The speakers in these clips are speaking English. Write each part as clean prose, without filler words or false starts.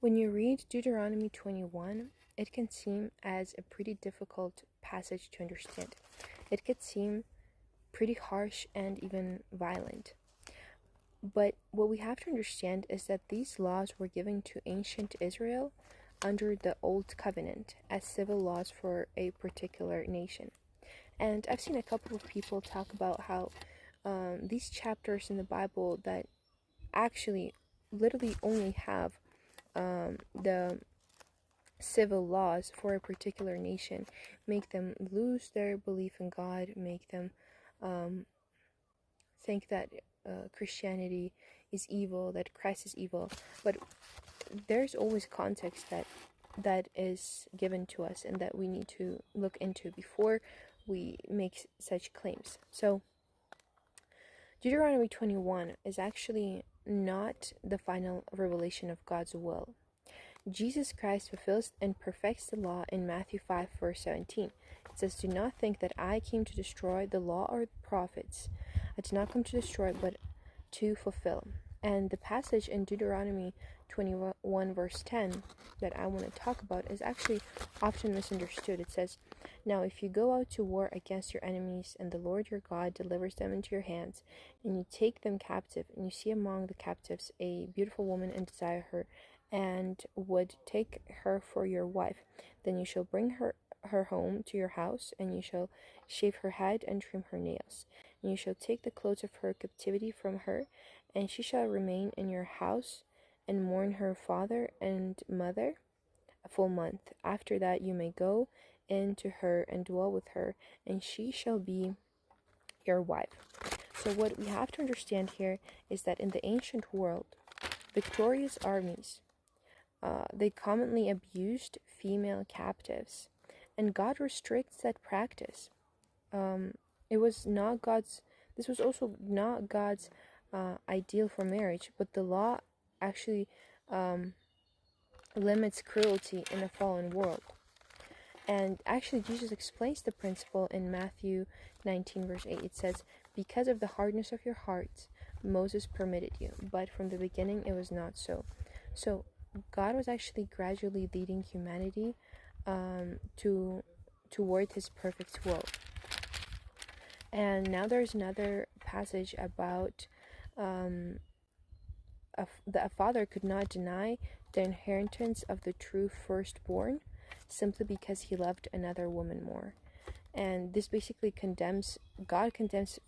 When you read Deuteronomy 21, it can seem as a pretty difficult passage to understand. It could seem pretty harsh and even violent. But what we have to understand is that these laws were given to ancient Israel under the Old Covenant as civil laws for a particular nation. And I've seen a couple of people talk about how these chapters in the Bible that actually literally only have the civil laws for a particular nation make them lose their belief in God, make them think that Christianity is evil, that Christ is evil. But there's always context that is given to us and that we need to look into before we make such claims. So Deuteronomy 21 is actually not the final revelation of God's will. Jesus Christ fulfills and perfects the law in Matthew 5 verse 17. It says, "Do not think that I came to destroy the law or the prophets. I did not come to destroy but to fulfill." And the passage in Deuteronomy 21 verse 10 that I want to talk about is actually often misunderstood. It says, "Now if you go out to war against your enemies, and the Lord your God delivers them into your hands, and you take them captive, and you see among the captives a beautiful woman and desire her, and would take her for your wife, then you shall bring her home to your house, and you shall shave her head and trim her nails. And you shall take the clothes of her captivity from her, and she shall remain in your house, and mourn her father and mother a full month. After that you may go in to her and dwell with her, and she shall be your wife." So what we have to understand here is that in the ancient world, victorious armies, they commonly abused female captives, and God restricts that practice. It was not God's. This was also not God's ideal for marriage, but the law actually limits cruelty in a fallen world. And actually, Jesus explains the principle in Matthew 19 verse 8. It says, "Because of the hardness of your hearts, Moses permitted you, but from the beginning it was not so." So God was actually gradually leading humanity toward his perfect will. And now there's another passage about that a father could not deny the inheritance of the true firstborn simply because he loved another woman more. And this basically God condemns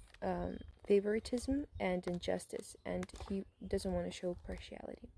favoritism and injustice, and he doesn't want to show partiality.